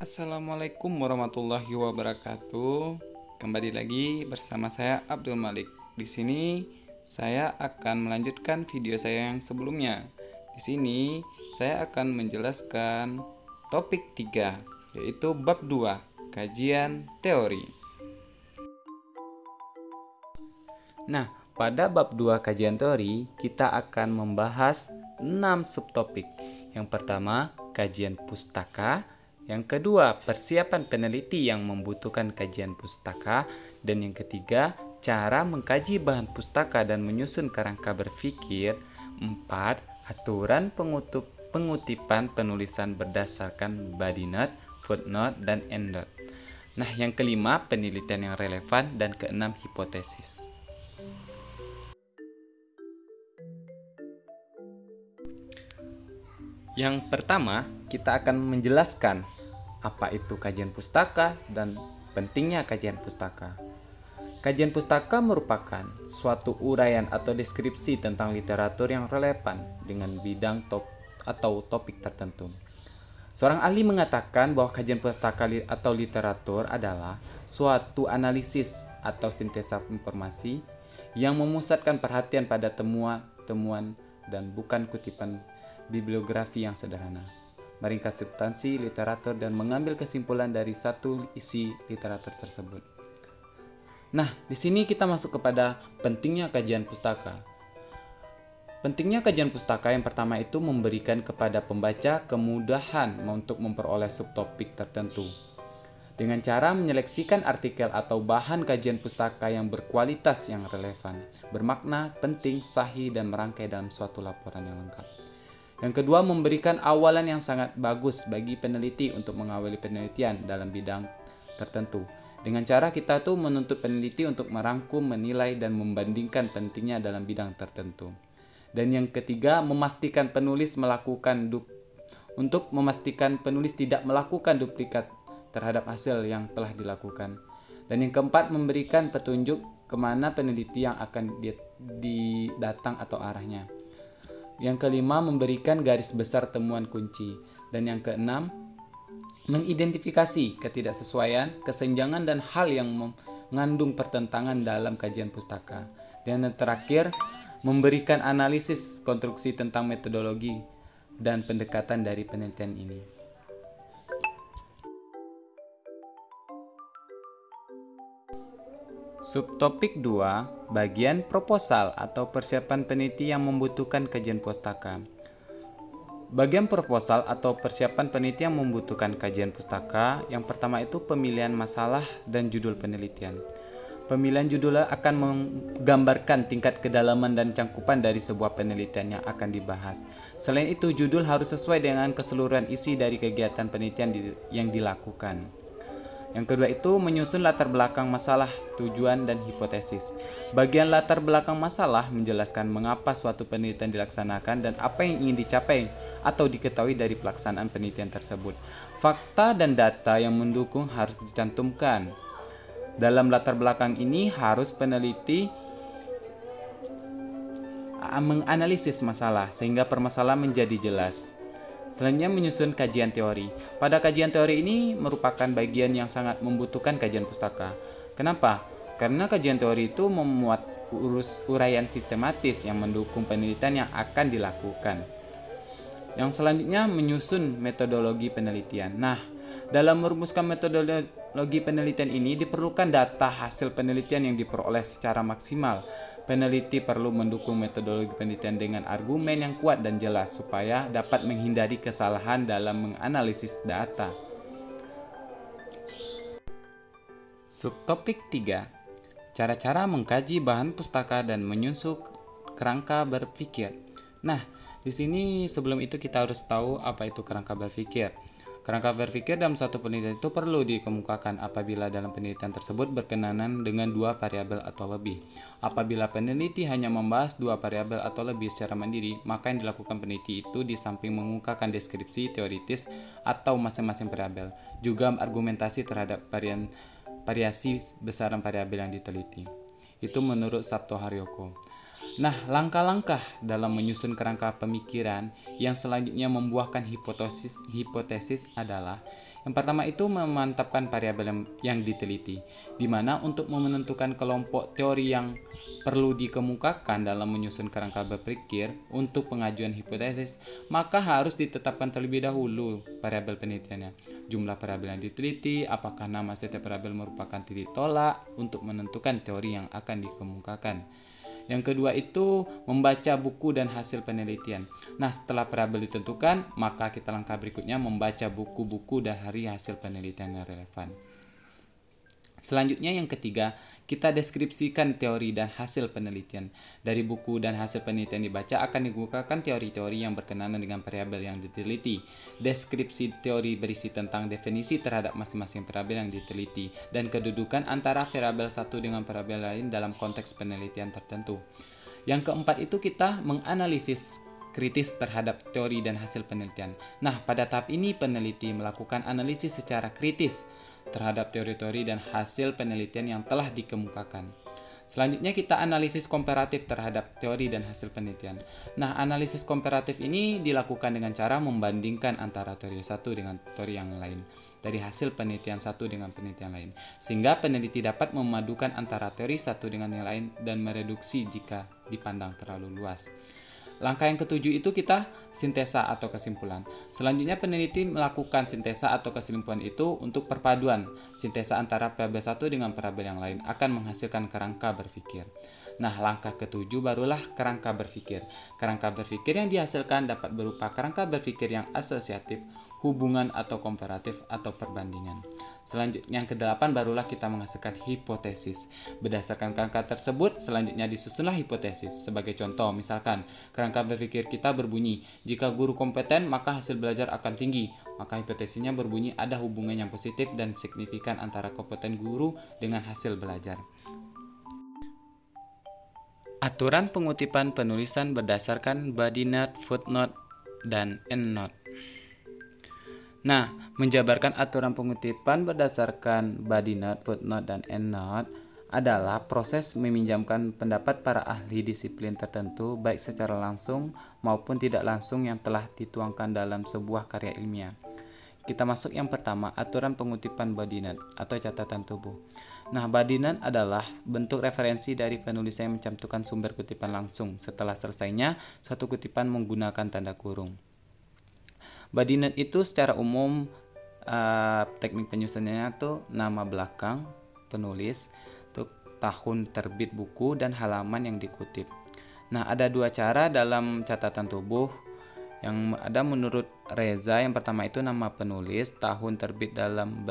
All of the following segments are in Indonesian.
Assalamualaikum warahmatullahi wabarakatuh. Kembali lagi bersama saya Abdul Malik. Di sini saya akan melanjutkan video saya yang sebelumnya. Di sini saya akan menjelaskan topik 3, yaitu bab 2, kajian teori. Nah, pada bab 2 kajian teori, kita akan membahas 6 subtopik. Yang pertama, kajian pustaka. Yang kedua, persiapan peneliti yang membutuhkan kajian pustaka. Dan yang ketiga, cara mengkaji bahan pustaka dan menyusun kerangka berpikir. 4. Aturan pengutipan penulisan berdasarkan body note, footnote, dan endnote. Nah, yang kelima, penelitian yang relevan. Dan keenam, hipotesis. Yang pertama, kita akan menjelaskan apa itu kajian pustaka dan pentingnya kajian pustaka. Kajian pustaka merupakan suatu uraian atau deskripsi tentang literatur yang relevan dengan bidang atau topik tertentu. Seorang ahli mengatakan bahwa kajian pustaka atau literatur adalah suatu analisis atau sintesa informasi yang memusatkan perhatian pada temuan dan bukan kutipan bibliografi yang sederhana, meringkas substansi literatur dan mengambil kesimpulan dari satu isi literatur tersebut. Nah, di sini kita masuk kepada pentingnya kajian pustaka. Pentingnya kajian pustaka yang pertama itu memberikan kepada pembaca kemudahan untuk memperoleh subtopik tertentu. Dengan cara menyeleksikan artikel atau bahan kajian pustaka yang berkualitas yang relevan, bermakna, penting, sahih, dan merangkai dalam suatu laporan yang lengkap. Yang kedua, memberikan awalan yang sangat bagus bagi peneliti untuk mengawali penelitian dalam bidang tertentu. Dengan cara kita tuh menuntut peneliti untuk merangkum, menilai, dan membandingkan pentingnya dalam bidang tertentu. Dan yang ketiga, memastikan penulis tidak melakukan duplikat terhadap hasil yang telah dilakukan. Dan yang keempat, memberikan petunjuk kemana peneliti yang akan didatang atau arahnya. Yang kelima, memberikan garis besar temuan kunci. Dan yang keenam, mengidentifikasi ketidaksesuaian, kesenjangan, dan hal yang mengandung pertentangan dalam kajian pustaka. Dan yang terakhir, memberikan analisis konstruksi tentang metodologi dan pendekatan dari penelitian ini. Subtopik 2, bagian proposal atau persiapan peneliti yang membutuhkan kajian pustaka. Bagian proposal atau persiapan peneliti yang membutuhkan kajian pustaka, yang pertama itu pemilihan masalah dan judul penelitian. Pemilihan judul akan menggambarkan tingkat kedalaman dan cangkupan dari sebuah penelitian yang akan dibahas. Selain itu, judul harus sesuai dengan keseluruhan isi dari kegiatan penelitian yang dilakukan. Yang kedua itu menyusun latar belakang masalah, tujuan, dan hipotesis. Bagian latar belakang masalah menjelaskan mengapa suatu penelitian dilaksanakan dan apa yang ingin dicapai atau diketahui dari pelaksanaan penelitian tersebut. Fakta dan data yang mendukung harus dicantumkan. Dalam latar belakang ini harus peneliti menganalisis masalah sehingga permasalahan menjadi jelas. Selanjutnya, menyusun kajian teori. Pada kajian teori ini merupakan bagian yang sangat membutuhkan kajian pustaka. Kenapa? Karena kajian teori itu memuat uraian sistematis yang mendukung penelitian yang akan dilakukan. Yang selanjutnya, menyusun metodologi penelitian. Nah, dalam merumuskan metodologi penelitian ini diperlukan data hasil penelitian yang diperoleh secara maksimal. Peneliti perlu mendukung metodologi penelitian dengan argumen yang kuat dan jelas supaya dapat menghindari kesalahan dalam menganalisis data. Subtopik 3, cara-cara mengkaji bahan pustaka dan menyusun kerangka berpikir. Nah, di sini sebelum itu kita harus tahu apa itu kerangka berpikir. Kerangka berpikir dalam suatu penelitian itu perlu dikemukakan apabila dalam penelitian tersebut berkenaan dengan dua variabel atau lebih. Apabila peneliti hanya membahas dua variabel atau lebih secara mandiri, maka yang dilakukan peneliti itu di samping mengungkapkan deskripsi teoritis atau masing-masing variabel, juga argumentasi terhadap variasi besaran variabel yang diteliti. Itu menurut Sabto Haryoko. Nah, langkah-langkah dalam menyusun kerangka pemikiran yang selanjutnya membuahkan hipotesis adalah: Yang pertama itu memantapkan variabel yang diteliti, di mana untuk menentukan kelompok teori yang perlu dikemukakan dalam menyusun kerangka berpikir untuk pengajuan hipotesis, maka harus ditetapkan terlebih dahulu variabel penelitiannya. Jumlah variabel yang diteliti, apakah nama setiap variabel merupakan titik tolak untuk menentukan teori yang akan dikemukakan. Yang kedua itu membaca buku dan hasil penelitian. Nah, setelah variabel ditentukan, maka kita langkah berikutnya membaca buku-buku dari hasil penelitian yang relevan. Selanjutnya yang ketiga, kita deskripsikan teori dan hasil penelitian. Dari buku dan hasil penelitian dibaca akan digunakan teori-teori yang berkenaan dengan variabel yang diteliti. Deskripsi teori berisi tentang definisi terhadap masing-masing variabel yang diteliti dan kedudukan antara variabel satu dengan variabel lain dalam konteks penelitian tertentu. Yang keempat itu kita menganalisis kritis terhadap teori dan hasil penelitian. Nah, pada tahap ini peneliti melakukan analisis secara kritis terhadap teori-teori dan hasil penelitian yang telah dikemukakan. Selanjutnya kita analisis komparatif terhadap teori dan hasil penelitian. Nah, analisis komparatif ini dilakukan dengan cara membandingkan antara teori satu dengan teori yang lain, dari hasil penelitian satu dengan penelitian lain, sehingga peneliti dapat memadukan antara teori satu dengan yang lain dan mereduksi jika dipandang terlalu luas. Langkah yang ketujuh itu kita sintesa atau kesimpulan. Selanjutnya peneliti melakukan sintesa atau kesimpulan itu untuk perpaduan. Sintesa antara variabel satu dengan variabel yang lain akan menghasilkan kerangka berpikir. Nah, langkah ketujuh barulah kerangka berpikir. Kerangka berpikir yang dihasilkan dapat berupa kerangka berpikir yang asosiatif, hubungan atau komparatif atau perbandingan. Selanjutnya yang kedelapan barulah kita menghasilkan hipotesis. Berdasarkan kerangka tersebut, selanjutnya disusunlah hipotesis. Sebagai contoh, misalkan kerangka berpikir kita berbunyi, jika guru kompeten maka hasil belajar akan tinggi. Maka hipotesisnya berbunyi ada hubungan yang positif dan signifikan antara kompeten guru dengan hasil belajar. Aturan pengutipan penulisan berdasarkan body note, footnote, dan endnote. Nah, menjabarkan aturan pengutipan berdasarkan body note, footnote, dan endnote adalah proses meminjamkan pendapat para ahli disiplin tertentu baik secara langsung maupun tidak langsung yang telah dituangkan dalam sebuah karya ilmiah. Kita masuk yang pertama, aturan pengutipan body note atau catatan tubuh. Nah, body note adalah bentuk referensi dari penulis yang mencantumkan sumber kutipan langsung setelah selesainya suatu kutipan menggunakan tanda kurung. Body note itu secara umum teknik penyusunannya tuh nama belakang penulis, tuh tahun terbit buku dan halaman yang dikutip. Nah, ada dua cara dalam catatan tubuh yang ada menurut Reza. Yang pertama itu nama penulis, tahun terbit dalam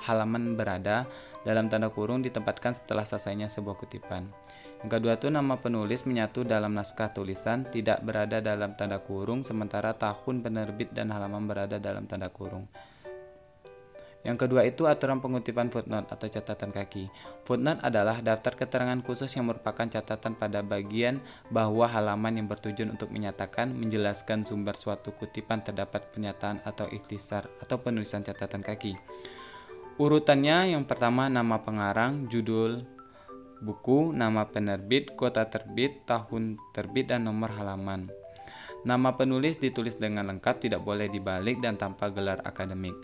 halaman berada dalam tanda kurung ditempatkan setelah selesainya sebuah kutipan. Yang kedua itu nama penulis menyatu dalam naskah tulisan, tidak berada dalam tanda kurung, sementara tahun penerbit dan halaman berada dalam tanda kurung. Yang kedua itu aturan pengutipan footnote atau catatan kaki. Footnote adalah daftar keterangan khusus yang merupakan catatan pada bagian bawah halaman yang bertujuan untuk menyatakan, menjelaskan sumber suatu kutipan terdapat pernyataan atau ikhtisar atau penulisan catatan kaki. Urutannya yang pertama nama pengarang, judul buku, nama penerbit, kota terbit, tahun terbit, dan nomor halaman. Nama penulis ditulis dengan lengkap, tidak boleh dibalik dan tanpa gelar akademik.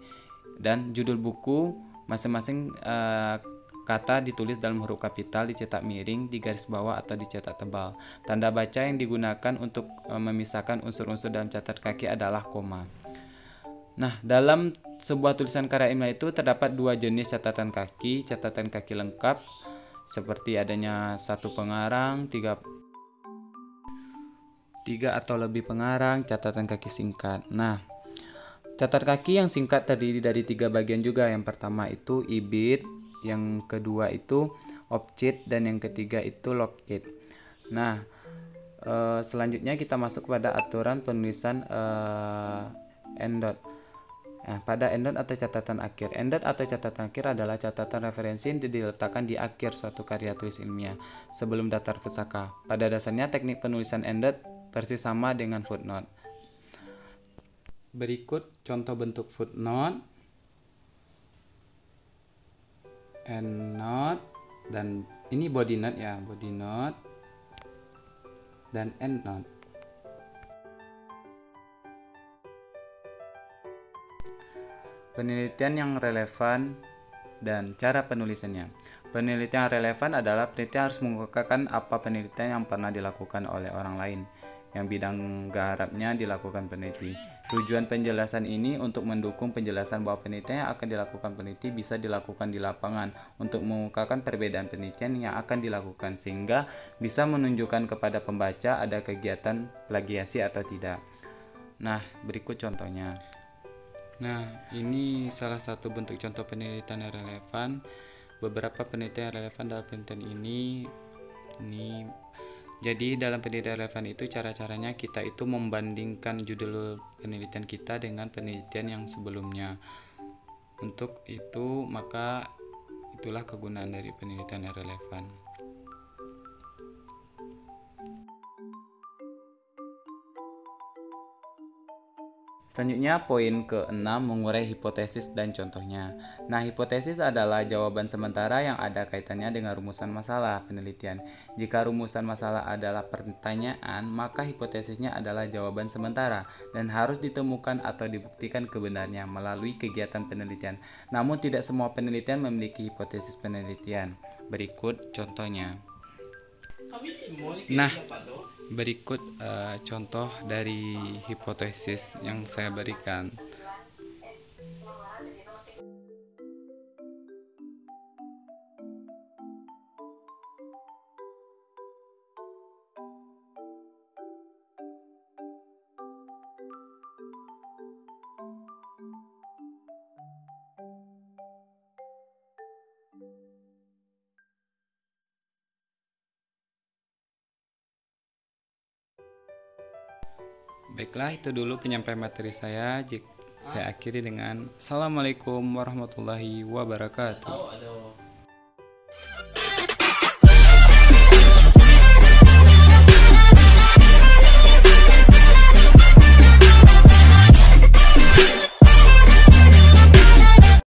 Dan judul buku masing-masing kata ditulis dalam huruf kapital, dicetak miring, di garis bawah atau dicetak tebal. Tanda baca yang digunakan untuk memisahkan unsur-unsur dalam catatan kaki adalah koma. Nah, dalam sebuah tulisan karya ilmiah itu terdapat dua jenis catatan kaki lengkap, seperti adanya satu pengarang, tiga atau lebih pengarang, catatan kaki singkat. Nah, catatan kaki yang singkat terdiri dari 3 bagian juga. Yang pertama itu ibid, yang kedua itu object, dan yang ketiga itu logit. Nah, selanjutnya kita masuk pada aturan penulisan endnote. Nah, pada endnote atau catatan akhir. Endnote atau catatan akhir adalah catatan referensi yang diletakkan di akhir suatu karya tulis ilmiah sebelum daftar pusaka. Pada dasarnya teknik penulisan endnote persis sama dengan footnote. Berikut contoh bentuk footnote, endnote, dan ini body note ya, body note dan endnote. Penelitian yang relevan dan cara penulisannya. Penelitian yang relevan adalah penelitian harus mengungkapkan apa penelitian yang pernah dilakukan oleh orang lain yang bidang garapnya dilakukan peneliti. Tujuan penjelasan ini untuk mendukung penjelasan bahwa penelitian yang akan dilakukan peneliti bisa dilakukan di lapangan untuk mengungkapkan perbedaan penelitian yang akan dilakukan sehingga bisa menunjukkan kepada pembaca ada kegiatan plagiasi atau tidak. Nah, berikut contohnya. Nah, ini salah satu bentuk contoh penelitian yang relevan. Beberapa penelitian yang relevan dalam penelitian ini jadi dalam penelitian relevan itu cara-caranya kita itu membandingkan judul penelitian kita dengan penelitian yang sebelumnya. Untuk itu maka itulah kegunaan dari penelitian yang relevan. Selanjutnya poin ke-6 mengurai hipotesis dan contohnya. Nah, hipotesis adalah jawaban sementara yang ada kaitannya dengan rumusan masalah penelitian. Jika rumusan masalah adalah pertanyaan, maka hipotesisnya adalah jawaban sementara dan harus ditemukan atau dibuktikan kebenarannya melalui kegiatan penelitian. Namun tidak semua penelitian memiliki hipotesis penelitian. Berikut contohnya. Nah, berikut contoh dari hipotesis yang saya berikan. Baiklah, itu dulu penyampaian materi saya. Saya akhiri dengan Assalamualaikum warahmatullahi wabarakatuh.